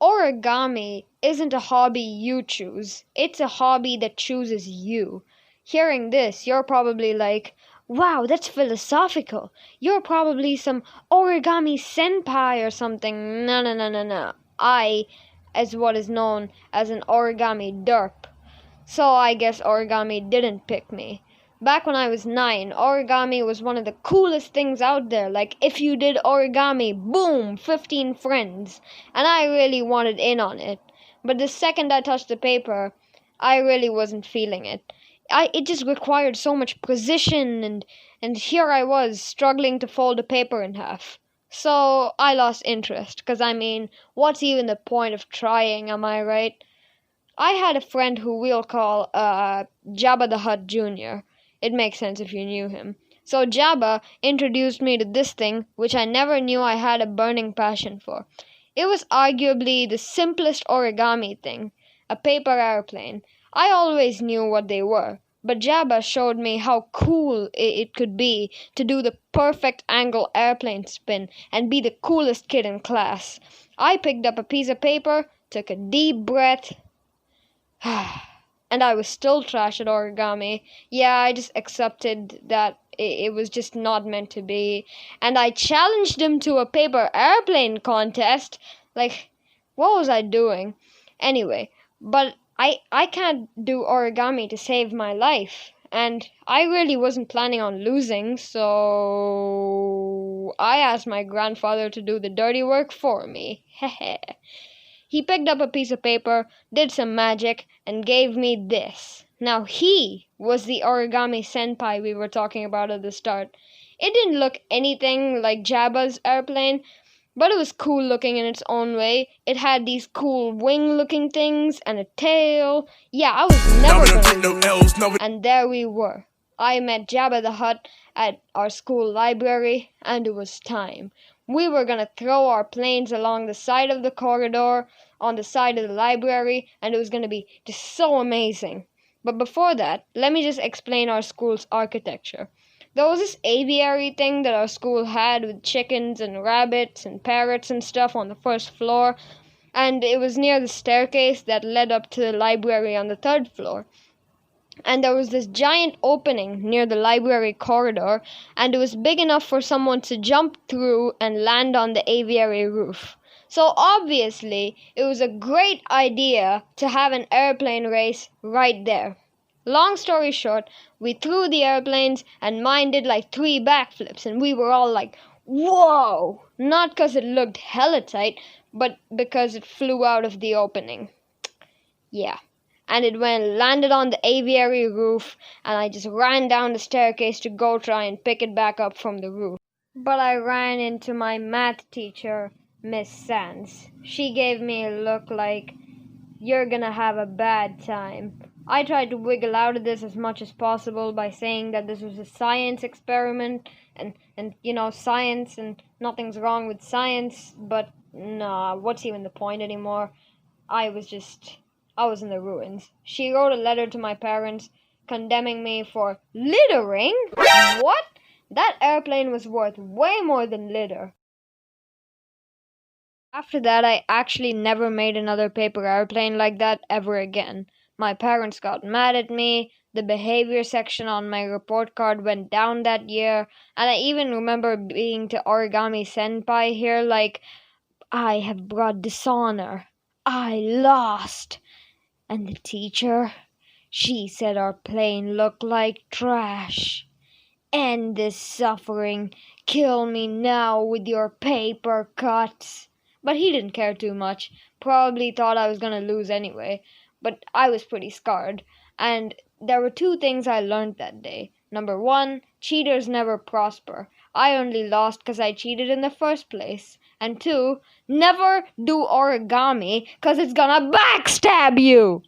Origami isn't a hobby you choose, it's a hobby that chooses you. Hearing this, you're probably like, wow, that's philosophical. You're probably some origami senpai or something. No, no, no, no, no. I, as what is known as an origami derp. So I guess origami didn't pick me. Back when I was 9, origami was one of the coolest things out there. Like, if you did origami, boom, 15 friends. And I really wanted in on it. But the second I touched the paper, I really wasn't feeling it. It just required so much precision, and here I was, struggling to fold the paper in half. So I lost interest, because I mean, what's even the point of trying, am I right? I had a friend who we'll call Jabba the Hutt Jr. It makes sense if you knew him. So Jabba introduced me to this thing which I never knew I had a burning passion for. It was arguably the simplest origami thing, a paper airplane. I always knew what they were, but Jabba showed me how cool it could be to do the perfect angle airplane spin and be the coolest kid in class. I picked up a piece of paper, took a deep breath, and I was still trash at origami. Yeah, I just accepted that it was just not meant to be. And I challenged him to a paper airplane contest. Like, what was I doing? Anyway, but I can't do origami to save my life. And I really wasn't planning on losing, so I asked my grandfather to do the dirty work for me. Heh. He picked up a piece of paper, did some magic, and gave me this. Now he was the origami senpai we were talking about at the start. It didn't look anything like Jabba's airplane, but it was cool looking in its own way. It had these cool wing looking things and a tail. Yeah, I was never gonna lose. And there we were. I met Jabba the Hutt at our school library, and it was time. We were gonna throw our planes along the side of the corridor, on the side of the library, and it was gonna be just so amazing. But before that, let me just explain our school's architecture. There was this aviary thing that our school had with chickens and rabbits and parrots and stuff on the first floor, and it was near the staircase that led up to the library on the third floor. And there was this giant opening near the library corridor, and it was big enough for someone to jump through and land on the aviary roof. So obviously, it was a great idea to have an airplane race right there. Long story short, we threw the airplanes, and mine did like 3 backflips, and we were all like, whoa! Not because it looked hella tight, but because it flew out of the opening. Yeah. And it landed on the aviary roof, and I just ran down the staircase to go try and pick it back up from the roof. But I ran into my math teacher, Miss Sands. She gave me a look like, you're gonna have a bad time. I tried to wiggle out of this as much as possible by saying that this was a science experiment, and science, and nothing's wrong with science, but nah, what's even the point anymore? I was in the ruins. She wrote a letter to my parents condemning me for littering? What? That airplane was worth way more than litter. After that, I actually never made another paper airplane like that ever again. My parents got mad at me, the behavior section on my report card went down that year, and I even remember being to Origami Senpai here like, I have brought dishonor. I lost. And the teacher, she said our plane looked like trash. End this suffering. Kill me now with your paper cuts. But he didn't care too much. Probably thought I was gonna lose anyway. But I was pretty scarred. And there were 2 things I learned that day. Number 1, cheaters never prosper. I only lost because I cheated in the first place. And 2, never do origami because it's gonna backstab you!